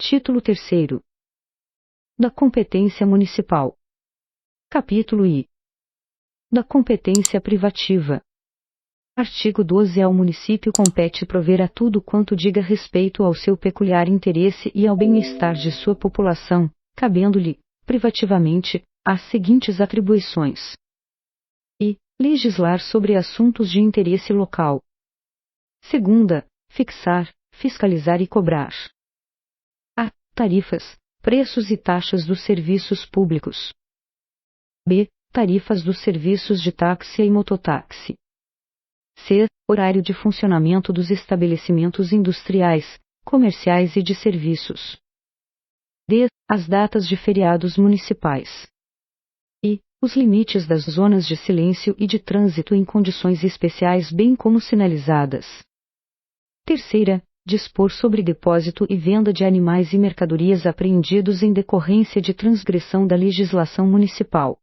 Título 3º. Da competência municipal. Capítulo I. Da competência privativa. Artigo 12. Ao município compete prover a tudo quanto diga respeito ao seu peculiar interesse e ao bem-estar de sua população, cabendo-lhe, privativamente, as seguintes atribuições. I. Legislar sobre assuntos de interesse local. Segunda, fixar, fiscalizar e cobrar. A. Tarifas, preços e taxas dos serviços públicos. B. Tarifas dos serviços de táxi e mototáxi. C. Horário de funcionamento dos estabelecimentos industriais, comerciais e de serviços. D. As datas de feriados municipais. E. Os limites das zonas de silêncio e de trânsito em condições especiais bem como sinalizadas. Terceira, dispor sobre depósito e venda de animais e mercadorias apreendidos em decorrência de transgressão da legislação municipal.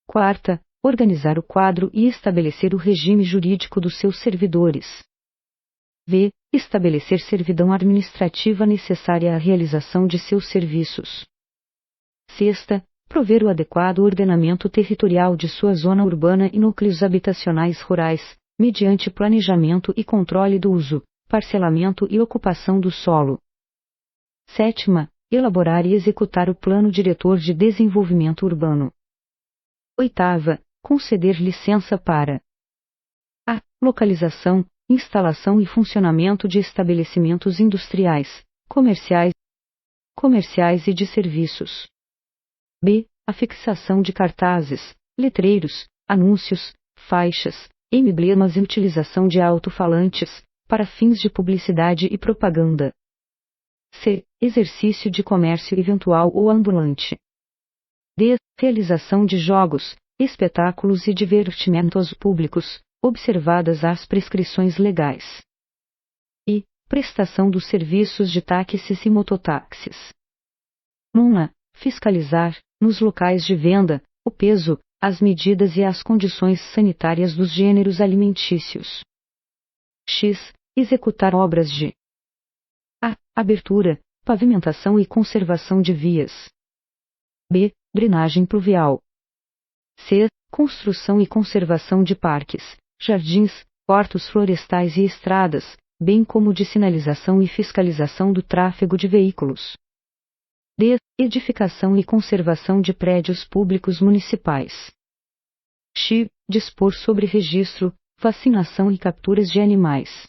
Quarta, organizar o quadro e estabelecer o regime jurídico dos seus servidores. V. Estabelecer servidão administrativa necessária à realização de seus serviços. Sexta, prover o adequado ordenamento territorial de sua zona urbana e núcleos habitacionais rurais, mediante planejamento e controle do uso, parcelamento e ocupação do solo. Sétima, elaborar e executar o Plano Diretor de Desenvolvimento Urbano. Oitava, conceder licença para a. Localização, instalação e funcionamento de estabelecimentos industriais, comerciais e de serviços. B. A fixação de cartazes, letreiros, anúncios, faixas, emblemas e utilização de alto-falantes, para fins de publicidade e propaganda. C. Exercício de comércio eventual ou ambulante. D. Realização de jogos, espetáculos e divertimentos públicos, observadas as prescrições legais. E. Prestação dos serviços de táxis e mototáxis. Nona. Fiscalizar, nos locais de venda, o peso, as medidas e as condições sanitárias dos gêneros alimentícios. X. Executar obras de a. Abertura, pavimentação e conservação de vias. B. Drenagem pluvial. C. Construção e conservação de parques, jardins, hortos florestais e estradas, bem como de sinalização e fiscalização do tráfego de veículos. D. Edificação e conservação de prédios públicos municipais. X. Dispor sobre registro, vacinação e capturas de animais.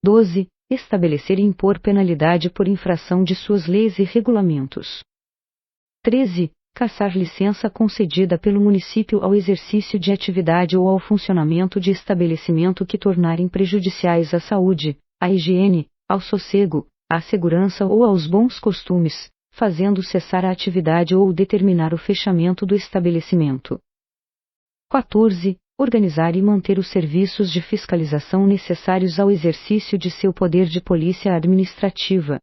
12. Estabelecer e impor penalidade por infração de suas leis e regulamentos. 13. Cassar licença concedida pelo município ao exercício de atividade ou ao funcionamento de estabelecimento que tornarem prejudiciais à saúde, à higiene, ao sossego, à segurança ou aos bons costumes, fazendo cessar a atividade ou determinar o fechamento do estabelecimento. 14. Organizar e manter os serviços de fiscalização necessários ao exercício de seu poder de polícia administrativa.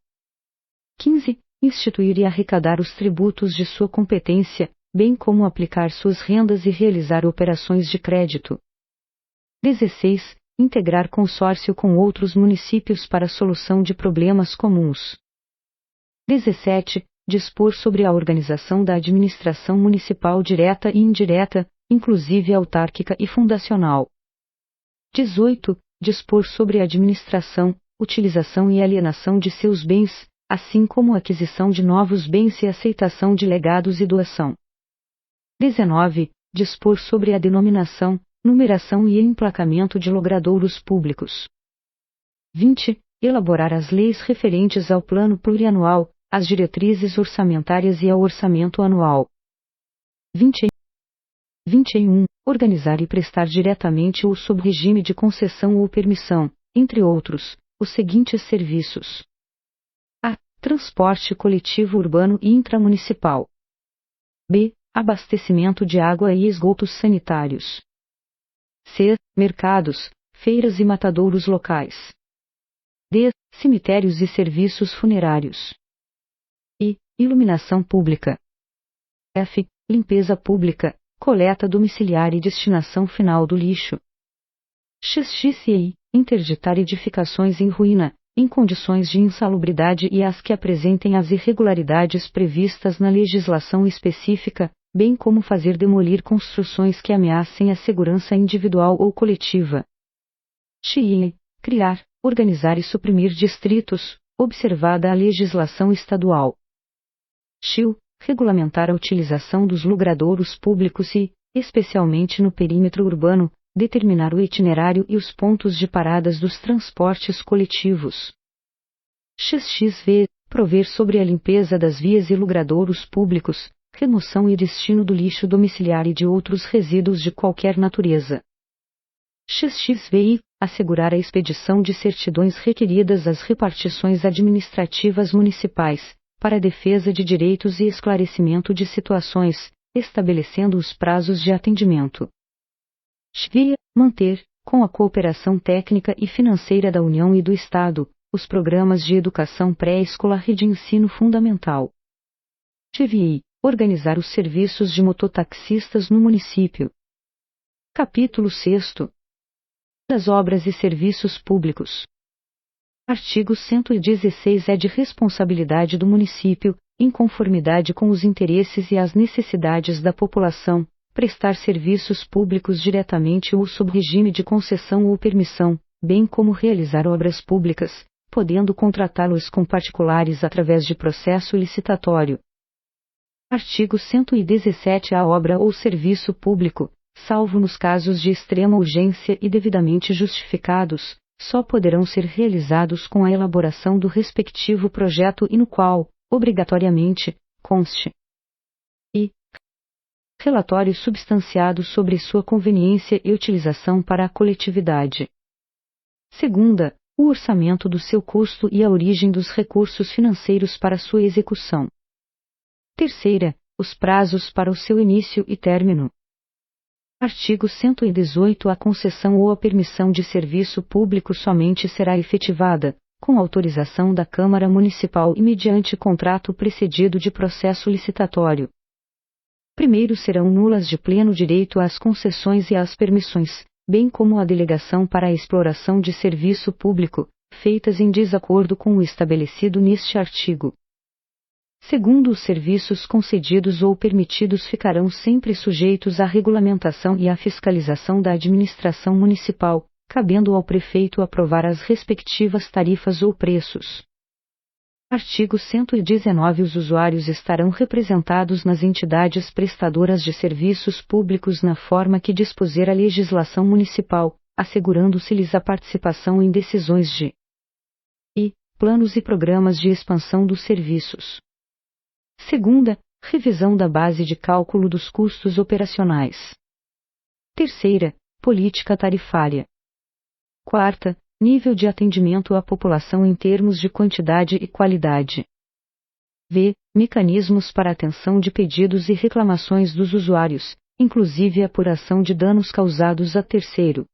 15. Instituir e arrecadar os tributos de sua competência, bem como aplicar suas rendas e realizar operações de crédito. 16. Integrar consórcio com outros municípios para a solução de problemas comuns. 17. Dispor sobre a organização da administração municipal direta e indireta, inclusive autárquica e fundacional. 18. Dispor sobre a administração, utilização e alienação de seus bens, assim como a aquisição de novos bens e aceitação de legados e doação. 19. Dispor sobre a denominação, numeração e emplacamento de logradouros públicos. 20. Elaborar as leis referentes ao plano plurianual, às diretrizes orçamentárias e ao orçamento anual. 21. Organizar e prestar diretamente ou sob regime de concessão ou permissão, entre outros, os seguintes serviços. A. Transporte coletivo urbano e intramunicipal. B. Abastecimento de água e esgotos sanitários. C. Mercados, feiras e matadouros locais. D. Cemitérios e serviços funerários. I. Iluminação pública. F. Limpeza pública, coleta domiciliar e destinação final do lixo. XXI. Interditar edificações em ruína, em condições de insalubridade e as que apresentem as irregularidades previstas na legislação específica, bem como fazer demolir construções que ameacem a segurança individual ou coletiva. X. Criar, organizar e suprimir distritos, observada a legislação estadual. X. Regulamentar a utilização dos logradouros públicos e, especialmente no perímetro urbano, determinar o itinerário e os pontos de paradas dos transportes coletivos. XXV. Prover sobre a limpeza das vias e logradouros públicos, remoção e destino do lixo domiciliar e de outros resíduos de qualquer natureza. XXVI. Assegurar a expedição de certidões requeridas às repartições administrativas municipais, para a defesa de direitos e esclarecimento de situações, estabelecendo os prazos de atendimento. XVIA. Manter, com a cooperação técnica e financeira da União e do Estado, os programas de educação pré-escolar e de ensino fundamental. XVI. Organizar os serviços de mototaxistas no município. Capítulo 6. Das obras e serviços públicos. Artigo 116. É de responsabilidade do município, em conformidade com os interesses e as necessidades da população, prestar serviços públicos diretamente ou sob regime de concessão ou permissão, bem como realizar obras públicas, podendo contratá-los com particulares através de processo licitatório. Artigo 117. A obra ou serviço público, salvo nos casos de extrema urgência e devidamente justificados, só poderão ser realizados com a elaboração do respectivo projeto e no qual, obrigatoriamente, conste e relatório substanciado sobre sua conveniência e utilização para a coletividade. Segunda, o orçamento do seu custo e a origem dos recursos financeiros para sua execução. Terceira, os prazos para o seu início e término. Artigo 118. A concessão ou a permissão de serviço público somente será efetivada, com autorização da Câmara Municipal e mediante contrato precedido de processo licitatório. Primeiro serão nulas de pleno direito às concessões e às permissões, bem como a delegação para a exploração de serviço público, feitas em desacordo com o estabelecido neste artigo. Segundo, os serviços concedidos ou permitidos ficarão sempre sujeitos à regulamentação e à fiscalização da administração municipal, cabendo ao prefeito aprovar as respectivas tarifas ou preços. Artigo 119. Os usuários estarão representados nas entidades prestadoras de serviços públicos na forma que dispuser a legislação municipal, assegurando-se-lhes a participação em decisões de planos e programas de expansão dos serviços. Segunda, revisão da base de cálculo dos custos operacionais. Terceira, política tarifária. Quarta, nível de atendimento à população em termos de quantidade e qualidade. Mecanismos para atenção de pedidos e reclamações dos usuários, inclusive a apuração de danos causados a terceiro.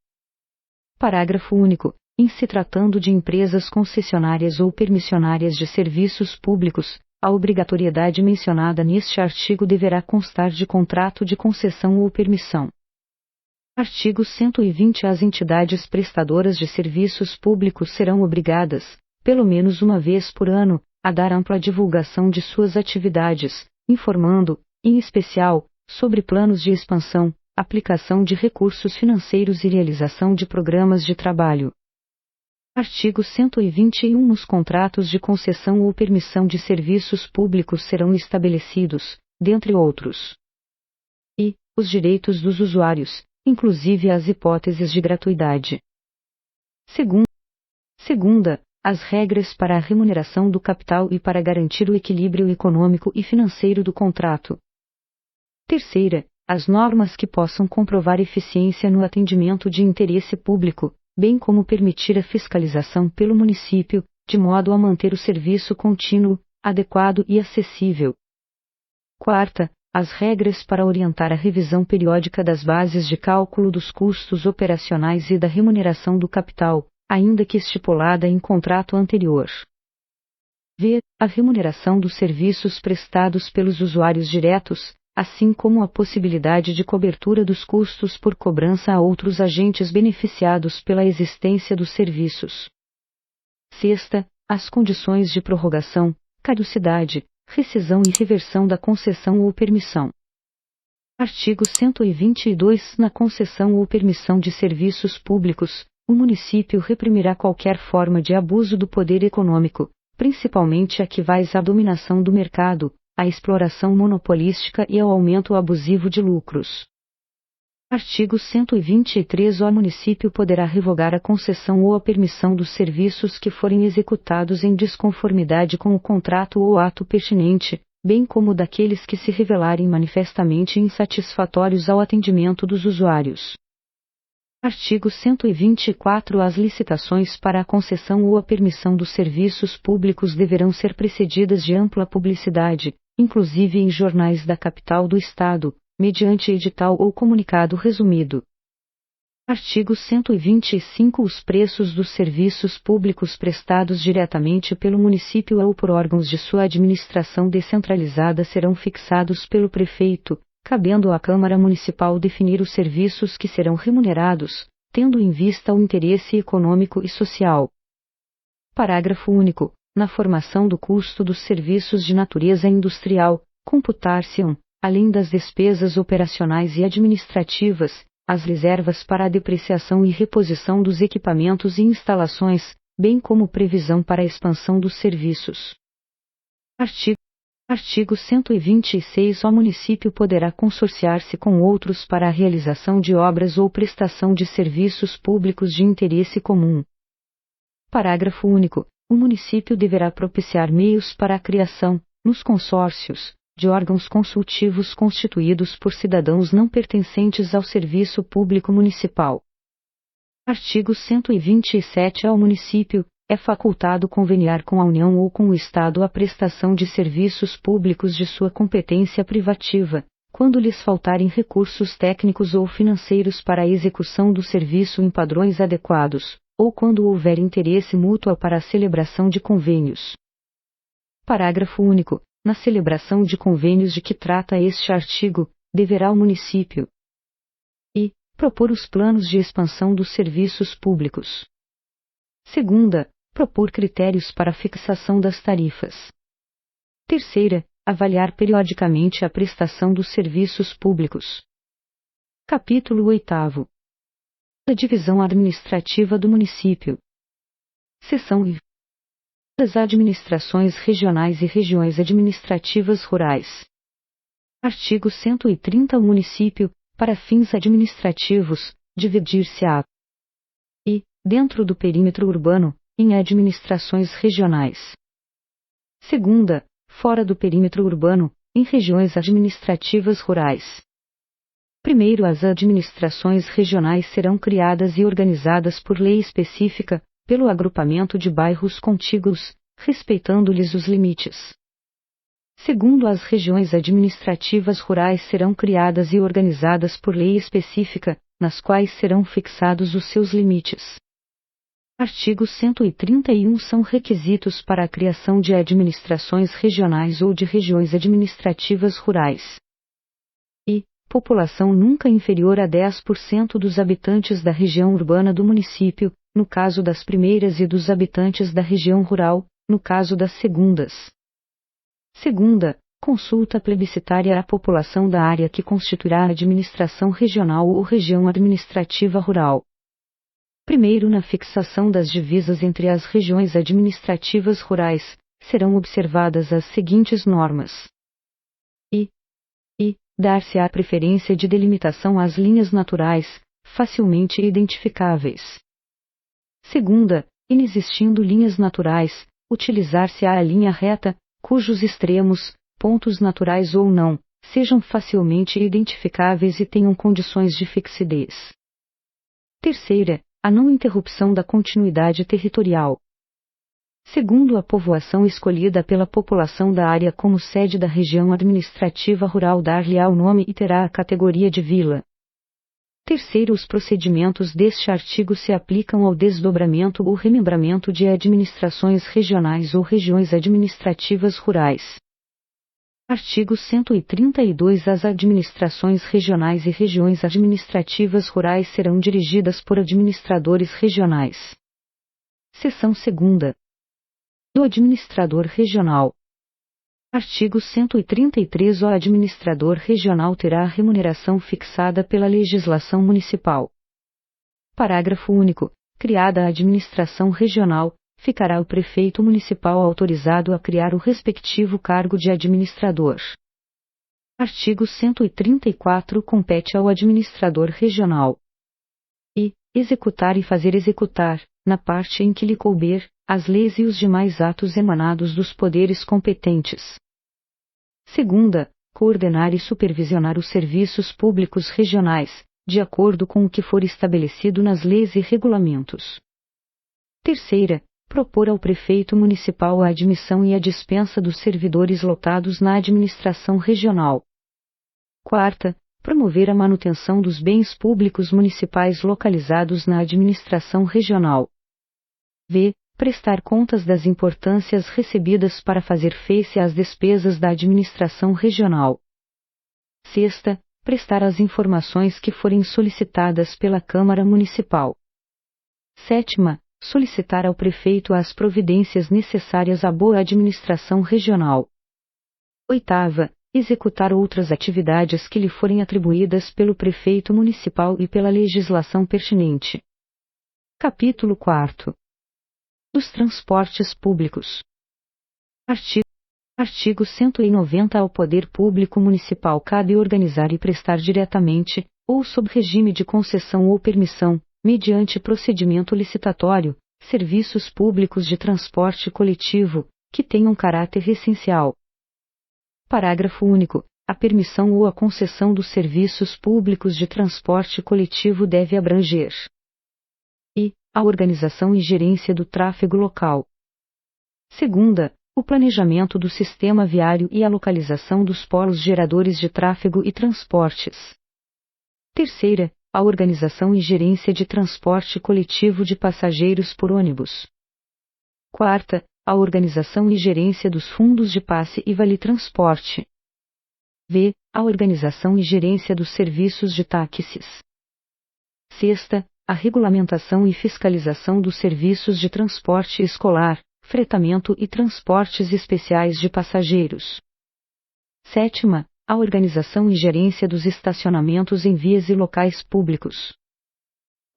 Parágrafo único. Em se tratando de empresas concessionárias ou permissionárias de serviços públicos, a obrigatoriedade mencionada neste artigo deverá constar de contrato de concessão ou permissão. Artigo 120. As entidades prestadoras de serviços públicos serão obrigadas, pelo menos uma vez por ano, a dar ampla divulgação de suas atividades, informando, em especial, sobre planos de expansão, aplicação de recursos financeiros e realização de programas de trabalho. Artigo 121. Nos contratos de concessão ou permissão de serviços públicos serão estabelecidos, dentre outros, os direitos dos usuários, inclusive as hipóteses de gratuidade. Segunda, as regras para a remuneração do capital e para garantir o equilíbrio econômico e financeiro do contrato. Terceira, as normas que possam comprovar eficiência no atendimento de interesse público, bem como permitir a fiscalização pelo município, de modo a manter o serviço contínuo, adequado e acessível. Quarta, as regras para orientar a revisão periódica das bases de cálculo dos custos operacionais e da remuneração do capital, ainda que estipulada em contrato anterior. A remuneração dos serviços prestados pelos usuários diretos, assim como a possibilidade de cobertura dos custos por cobrança a outros agentes beneficiados pela existência dos serviços. 6ª, as condições de prorrogação, caducidade, rescisão e reversão da concessão ou permissão. Artigo 122. Na concessão ou permissão de serviços públicos, o município reprimirá qualquer forma de abuso do poder econômico, principalmente a que vais à dominação do mercado, à exploração monopolística e ao aumento abusivo de lucros. Artigo 123. O município poderá revogar a concessão ou a permissão dos serviços que forem executados em desconformidade com o contrato ou ato pertinente, bem como daqueles que se revelarem manifestamente insatisfatórios ao atendimento dos usuários. Artigo 124. As licitações para a concessão ou a permissão dos serviços públicos deverão ser precedidas de ampla publicidade, inclusive em jornais da capital do Estado, mediante edital ou comunicado resumido. Artigo 125. Os preços dos serviços públicos prestados diretamente pelo município ou por órgãos de sua administração descentralizada serão fixados pelo prefeito, cabendo à Câmara Municipal definir os serviços que serão remunerados, tendo em vista o interesse econômico e social. Parágrafo único. Na formação do custo dos serviços de natureza industrial, computar-se-ão, além das despesas operacionais e administrativas, as reservas para a depreciação e reposição dos equipamentos e instalações, bem como previsão para a expansão dos serviços. Artigo 126. O município poderá consorciar-se com outros para a realização de obras ou prestação de serviços públicos de interesse comum. Parágrafo único. O município deverá propiciar meios para a criação, nos consórcios, de órgãos consultivos constituídos por cidadãos não pertencentes ao serviço público municipal. Artigo 127. Ao município é facultado conveniar com a União ou com o Estado a prestação de serviços públicos de sua competência privativa, quando lhes faltarem recursos técnicos ou financeiros para a execução do serviço em padrões adequados, ou quando houver interesse mútuo para a celebração de convênios. Parágrafo único. Na celebração de convênios de que trata este artigo, deverá o município e propor os planos de expansão dos serviços públicos. 2ª, propor critérios para a fixação das tarifas. 3ª, avaliar periodicamente a prestação dos serviços públicos. Capítulo 8º. Da divisão administrativa do município. Seção I. Das administrações regionais e regiões administrativas rurais. Artigo 130. O município, para fins administrativos, dividir-se-á e, dentro do perímetro urbano, em administrações regionais. 2ª, fora do perímetro urbano, em regiões administrativas rurais. Primeiro, as administrações regionais serão criadas e organizadas por lei específica, pelo agrupamento de bairros contíguos, respeitando-lhes os limites. Segundo, as regiões administrativas rurais serão criadas e organizadas por lei específica, nas quais serão fixados os seus limites. Artigo 131. São requisitos para a criação de administrações regionais ou de regiões administrativas rurais. E população nunca inferior a 10% dos habitantes da região urbana do município, no caso das primeiras, e dos habitantes da região rural, no caso das segundas. 2ª, consulta plebiscitária à população da área que constituirá a administração regional ou região administrativa rural. Primeiro, na fixação das divisas entre as regiões administrativas rurais, serão observadas as seguintes normas. E dar-se-á preferência de delimitação às linhas naturais, facilmente identificáveis. 2ª, inexistindo linhas naturais, utilizar-se-á a linha reta, cujos extremos, pontos naturais ou não, sejam facilmente identificáveis e tenham condições de fixidez. 3ª, a não interrupção da continuidade territorial. 2º, a povoação escolhida pela população da área como sede da região administrativa rural dar-lhe-á o nome e terá a categoria de vila. 3º, os procedimentos deste artigo se aplicam ao desdobramento ou remembramento de administrações regionais ou regiões administrativas rurais. Artigo 132. As administrações regionais e regiões administrativas rurais serão dirigidas por administradores regionais. Seção 2ª. do administrador regional. Artigo 133. O administrador regional terá a remuneração fixada pela legislação municipal. Parágrafo único. Criada a administração regional, ficará o prefeito municipal autorizado a criar o respectivo cargo de administrador. Artigo 134. Compete ao administrador regional e executar e fazer executar, na parte em que lhe couber, as leis e os demais atos emanados dos poderes competentes. Segunda, coordenar e supervisionar os serviços públicos regionais, de acordo com o que for estabelecido nas leis e regulamentos. Terceira, propor ao prefeito municipal a admissão e a dispensa dos servidores lotados na administração regional. Quarta, promover a manutenção dos bens públicos municipais localizados na administração regional. V. Prestar contas das importâncias recebidas para fazer face às despesas da administração regional. Sexta, prestar as informações que forem solicitadas pela Câmara Municipal. Sétima, solicitar ao prefeito as providências necessárias à boa administração regional. Oitava, executar outras atividades que lhe forem atribuídas pelo prefeito municipal e pela legislação pertinente. Capítulo 4. Dos transportes públicos. Artigo 190. Ao poder público municipal cabe organizar e prestar diretamente, ou sob regime de concessão ou permissão, mediante procedimento licitatório, serviços públicos de transporte coletivo, que tenham caráter essencial. Parágrafo único. A permissão ou a concessão dos serviços públicos de transporte coletivo deve abranger e a organização e gerência do tráfego local. Segunda, o planejamento do sistema viário e a localização dos polos geradores de tráfego e transportes. Terceira, a organização e gerência de transporte coletivo de passageiros por ônibus. Quarta, a organização e gerência dos fundos de passe e vale-transporte. V. A organização e gerência dos serviços de táxis. Sexta, a regulamentação e fiscalização dos serviços de transporte escolar, fretamento e transportes especiais de passageiros. Sétima, a organização e gerência dos estacionamentos em vias e locais públicos.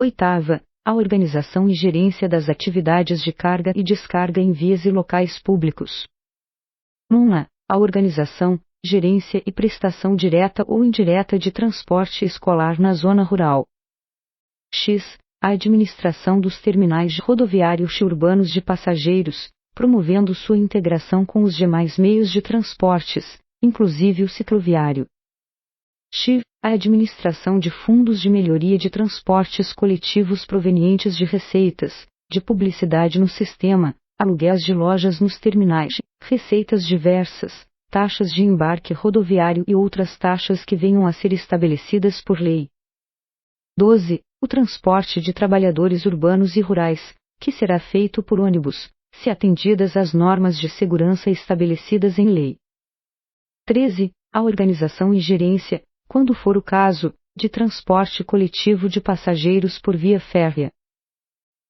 Oitava, a organização e gerência das atividades de carga e descarga em vias e locais públicos. Nona, a organização, gerência e prestação direta ou indireta de transporte escolar na zona rural. X. A administração dos terminais rodoviários e urbanos de passageiros, promovendo sua integração com os demais meios de transportes, inclusive o cicloviário. X. A administração de fundos de melhoria de transportes coletivos provenientes de receitas, de publicidade no sistema, aluguéis de lojas nos terminais, receitas diversas, taxas de embarque rodoviário e outras taxas que venham a ser estabelecidas por lei. 12. O transporte de trabalhadores urbanos e rurais, que será feito por ônibus, se atendidas as normas de segurança estabelecidas em lei. 13. A organização e gerência, quando for o caso, de transporte coletivo de passageiros por via férrea.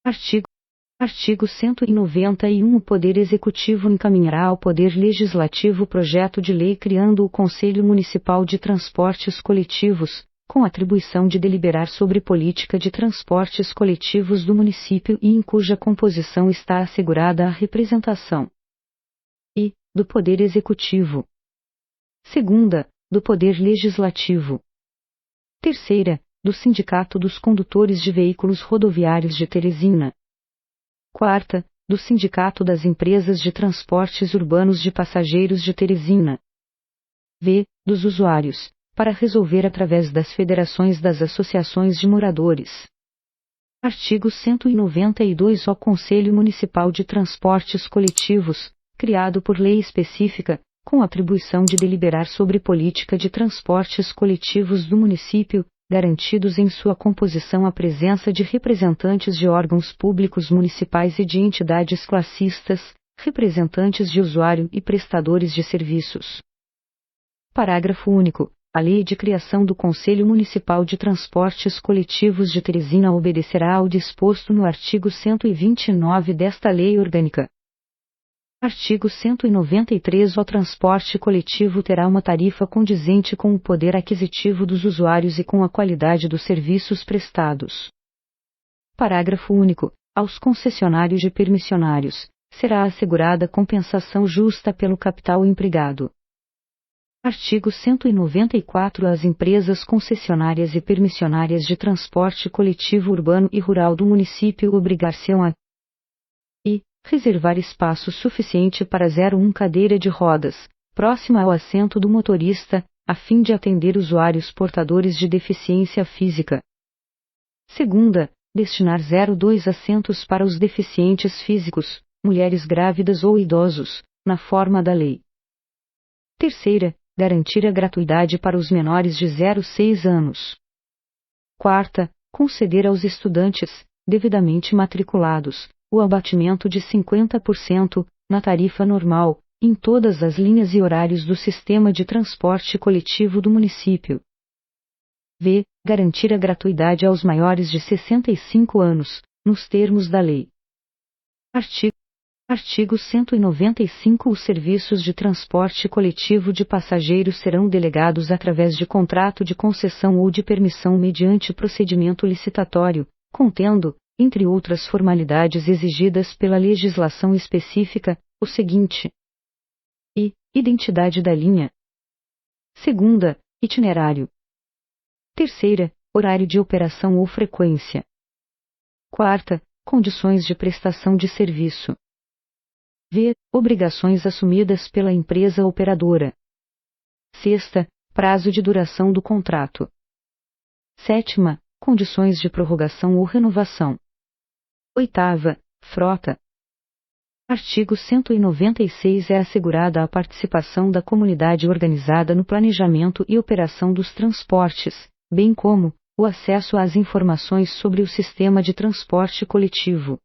Artigo 191. O Poder Executivo encaminhará ao Poder Legislativo o projeto de lei criando o Conselho Municipal de Transportes Coletivos, com atribuição de deliberar sobre política de transportes coletivos do município e em cuja composição está assegurada a representação e do Poder Executivo. Segunda, do Poder Legislativo. Terceira, do Sindicato dos Condutores de Veículos Rodoviários de Teresina. Quarta, do Sindicato das Empresas de Transportes Urbanos de Passageiros de Teresina. V. Dos usuários, para resolver através das federações das associações de moradores. Artigo 192. O Conselho Municipal de Transportes Coletivos, criado por lei específica, com atribuição de deliberar sobre política de transportes coletivos do município, garantidos em sua composição a presença de representantes de órgãos públicos municipais e de entidades classistas, representantes de usuário e prestadores de serviços. Parágrafo único. A Lei de Criação do Conselho Municipal de Transportes Coletivos de Teresina obedecerá ao disposto no artigo 129 desta Lei Orgânica. Artigo 193. O transporte coletivo terá uma tarifa condizente com o poder aquisitivo dos usuários e com a qualidade dos serviços prestados. Parágrafo único. Aos concessionários de permissionários será assegurada compensação justa pelo capital empregado. Artigo 194. As empresas concessionárias e permissionárias de transporte coletivo urbano e rural do município obrigar-se-ão a reservar espaço suficiente para 01 cadeira de rodas, próxima ao assento do motorista, a fim de atender usuários portadores de deficiência física. Segunda, destinar 02 assentos para os deficientes físicos, mulheres grávidas ou idosos, na forma da lei. Terceira, garantir a gratuidade para os menores de 06 anos. Quarta, conceder aos estudantes, devidamente matriculados, o abatimento de 50%, na tarifa normal, em todas as linhas e horários do sistema de transporte coletivo do município. V. Garantir a gratuidade aos maiores de 65 anos, nos termos da lei. Artigo 195. Os serviços de transporte coletivo de passageiros serão delegados através de contrato de concessão ou de permissão mediante procedimento licitatório, contendo, entre outras formalidades exigidas pela legislação específica, o seguinte: identidade da linha. Segunda, itinerário. Terceira, horário de operação ou frequência. Quarta, condições de prestação de serviço. V. Obrigações assumidas pela empresa operadora. Sexta, prazo de duração do contrato. Sétima, condições de prorrogação ou renovação. Oitava, frota. Artigo 196. É assegurada a participação da comunidade organizada no planejamento e operação dos transportes, bem como o acesso às informações sobre o sistema de transporte coletivo.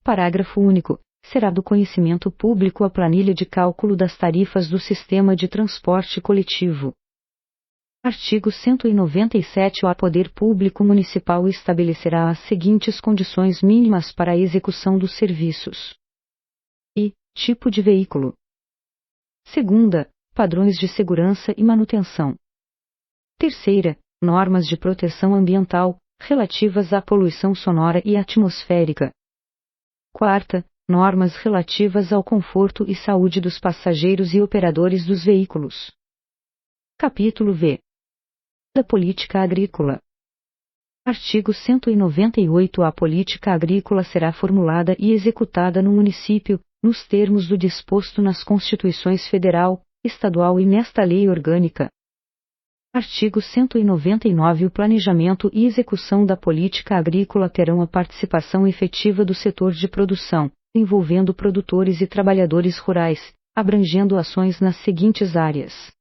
Parágrafo único. Será do conhecimento público a planilha de cálculo das tarifas do sistema de transporte coletivo. Artigo 197. O poder público municipal estabelecerá as seguintes condições mínimas para a execução dos serviços. Tipo de veículo. Segunda, padrões de segurança e manutenção. Terceira, normas de proteção ambiental, relativas à poluição sonora e atmosférica. Quarta, normas relativas ao conforto e saúde dos passageiros e operadores dos veículos. Capítulo V. Da política agrícola. Artigo 198. A política agrícola será formulada e executada no município, nos termos do disposto nas Constituições Federal, Estadual e nesta Lei Orgânica. Artigo 199. O planejamento e execução da política agrícola terão a participação efetiva do setor de produção, envolvendo produtores e trabalhadores rurais, abrangendo ações nas seguintes áreas: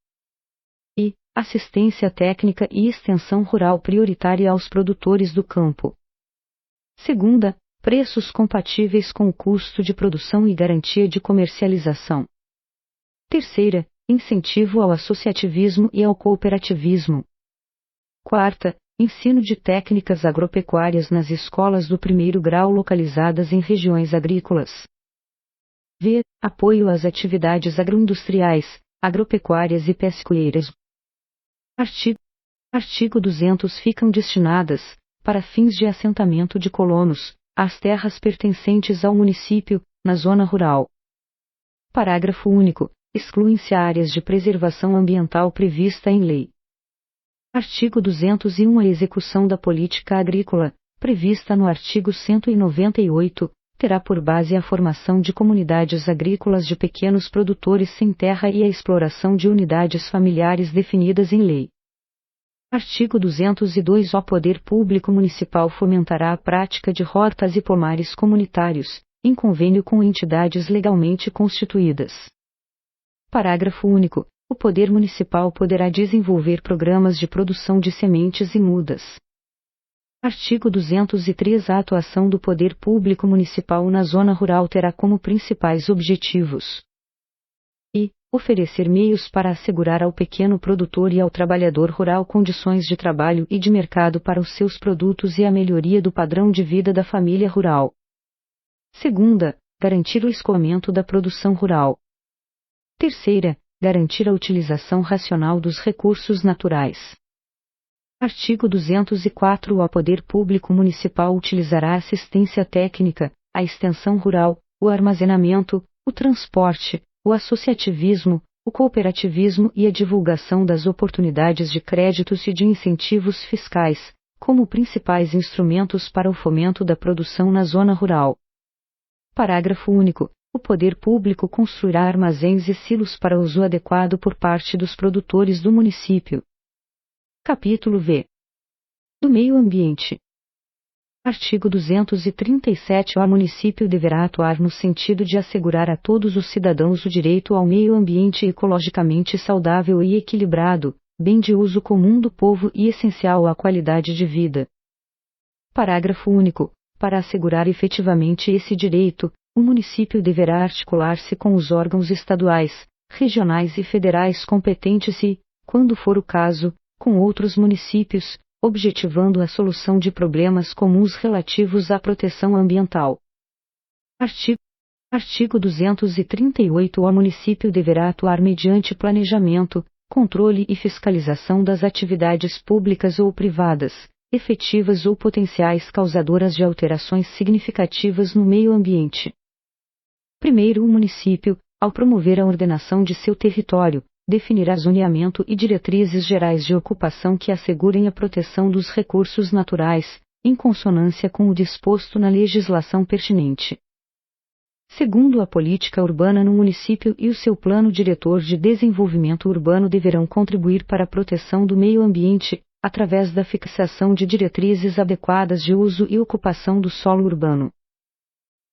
assistência técnica e extensão rural prioritária aos produtores do campo. Segunda, preços compatíveis com o custo de produção e garantia de comercialização. Terceira, incentivo ao associativismo e ao cooperativismo. Quarta, ensino de técnicas agropecuárias nas escolas do primeiro grau localizadas em regiões agrícolas. V. Apoio às atividades agroindustriais, agropecuárias e pesqueiras. Artigo 200. Ficam destinadas, para fins de assentamento de colonos, as terras pertencentes ao município, na zona rural. Parágrafo único. Excluem-se áreas de preservação ambiental prevista em lei. Artigo 201. A execução da política agrícola, prevista no artigo 198, terá por base a formação de comunidades agrícolas de pequenos produtores sem terra e a exploração de unidades familiares definidas em lei. Artigo 202. O poder público municipal fomentará a prática de hortas e pomares comunitários, em convênio com entidades legalmente constituídas. Parágrafo único. O poder municipal poderá desenvolver programas de produção de sementes e mudas. Artigo 203. A atuação do poder público municipal na zona rural terá como principais objetivos: oferecer meios para assegurar ao pequeno produtor e ao trabalhador rural condições de trabalho e de mercado para os seus produtos e a melhoria do padrão de vida da família rural. Segunda, garantir o escoamento da produção rural. Terceira, garantir a utilização racional dos recursos naturais. Artigo 204. O poder público municipal utilizará a assistência técnica, a extensão rural, o armazenamento, o transporte, o associativismo, o cooperativismo e a divulgação das oportunidades de créditos e de incentivos fiscais, como principais instrumentos para o fomento da produção na zona rural. Parágrafo único. O poder público construirá armazéns e silos para uso adequado por parte dos produtores do município. Capítulo V. Do Meio Ambiente. Artigo 237. O município deverá atuar no sentido de assegurar a todos os cidadãos o direito ao meio ambiente ecologicamente saudável e equilibrado, bem de uso comum do povo e essencial à qualidade de vida. Parágrafo único. Para assegurar efetivamente esse direito, o município deverá articular-se com os órgãos estaduais, regionais e federais competentes e, quando for o caso, com outros municípios, objetivando a solução de problemas comuns relativos à proteção ambiental. Artigo 238. O município deverá atuar mediante planejamento, controle e fiscalização das atividades públicas ou privadas, efetivas ou potenciais causadoras de alterações significativas no meio ambiente. Primeiro, o município, ao promover a ordenação de seu território, definirá zoneamento e diretrizes gerais de ocupação que assegurem a proteção dos recursos naturais, em consonância com o disposto na legislação pertinente. Segundo, a política urbana no município e o seu plano diretor de desenvolvimento urbano deverão contribuir para a proteção do meio ambiente, através da fixação de diretrizes adequadas de uso e ocupação do solo urbano.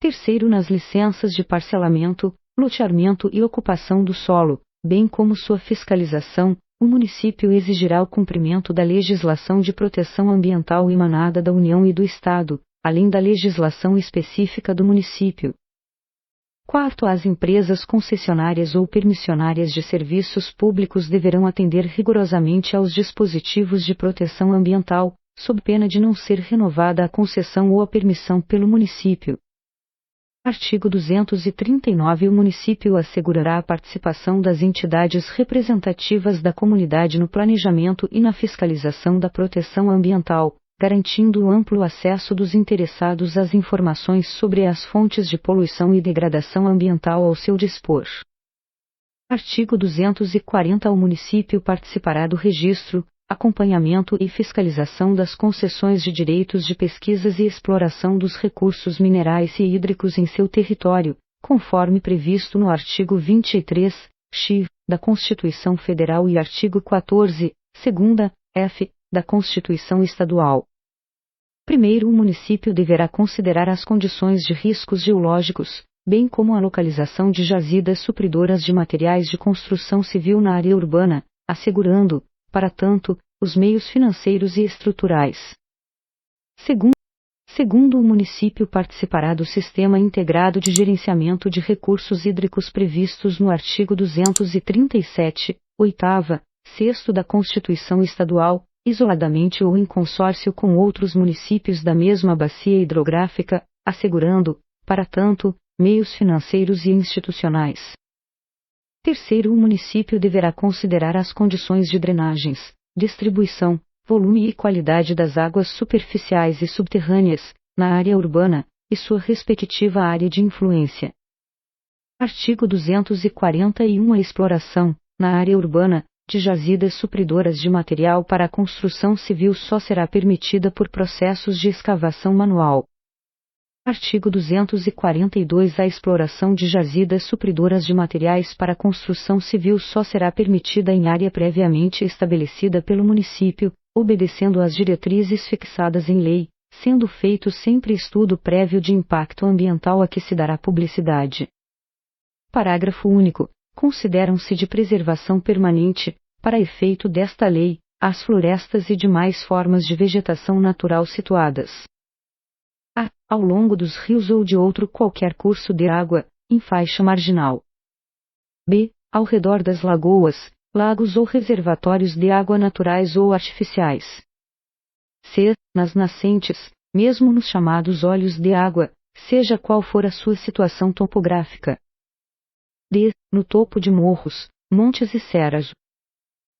Terceiro, nas licenças de parcelamento, loteamento e ocupação do solo, bem como sua fiscalização, o município exigirá o cumprimento da legislação de proteção ambiental emanada da União e do Estado, além da legislação específica do município. Quarto, as empresas concessionárias ou permissionárias de serviços públicos deverão atender rigorosamente aos dispositivos de proteção ambiental, sob pena de não ser renovada a concessão ou a permissão pelo município. Artigo 239. O município assegurará a participação das entidades representativas da comunidade no planejamento e na fiscalização da proteção ambiental, garantindo o amplo acesso dos interessados às informações sobre as fontes de poluição e degradação ambiental ao seu dispor. Artigo 240. O município participará do registro, acompanhamento e fiscalização das concessões de direitos de pesquisas e exploração dos recursos minerais e hídricos em seu território, conforme previsto no artigo 23(x) da Constituição Federal e artigo 14, segunda, f, da Constituição Estadual. Primeiro, o município deverá considerar as condições de riscos geológicos, bem como a localização de jazidas supridoras de materiais de construção civil na área urbana, assegurando, para tanto, os meios financeiros e estruturais. Segundo, o município participará do Sistema Integrado de Gerenciamento de Recursos Hídricos previstos no artigo 237, 8ª, 6º da Constituição Estadual, isoladamente ou em consórcio com outros municípios da mesma bacia hidrográfica, assegurando, para tanto, meios financeiros e institucionais. Terceiro, o município deverá considerar as condições de drenagens, distribuição, volume e qualidade das águas superficiais e subterrâneas, na área urbana, e sua respectiva área de influência. Artigo 241. A exploração, na área urbana, de jazidas supridoras de material para a construção civil só será permitida por processos de escavação manual. Artigo 242. A exploração de jazidas supridoras de materiais para construção civil só será permitida em área previamente estabelecida pelo município, obedecendo às diretrizes fixadas em lei, sendo feito sempre estudo prévio de impacto ambiental a que se dará publicidade. Parágrafo único. Consideram-se de preservação permanente, para efeito desta lei, as florestas e demais formas de vegetação natural situadas a, ao longo dos rios ou de outro qualquer curso de água, em faixa marginal. b, ao redor das lagoas, lagos ou reservatórios de água naturais ou artificiais. c, nas nascentes, mesmo nos chamados olhos de água, seja qual for a sua situação topográfica. D. No topo de morros, montes e serras.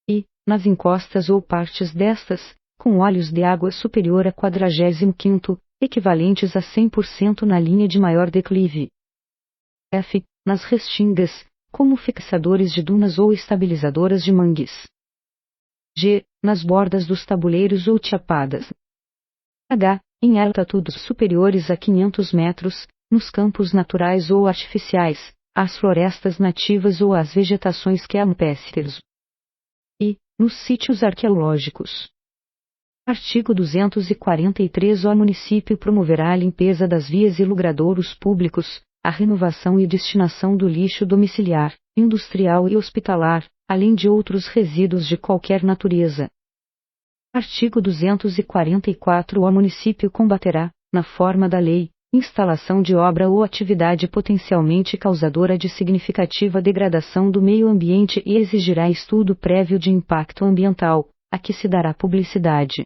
E, nas encostas ou partes destas, com olhos de água superior a 45º, equivalentes a 100% na linha de maior declive. F. Nas restingas, como fixadores de dunas ou estabilizadoras de mangues. G. Nas bordas dos tabuleiros ou chapadas. H. Em altitudes superiores a 500 metros, nos campos naturais ou artificiais, às florestas nativas ou às vegetações campestres. I. Nos sítios arqueológicos. Artigo 243. O município promoverá a limpeza das vias e logradouros públicos, a renovação e destinação do lixo domiciliar, industrial e hospitalar, além de outros resíduos de qualquer natureza. Artigo 244. O município combaterá, na forma da lei, instalação de obra ou atividade potencialmente causadora de significativa degradação do meio ambiente e exigirá estudo prévio de impacto ambiental, a que se dará publicidade.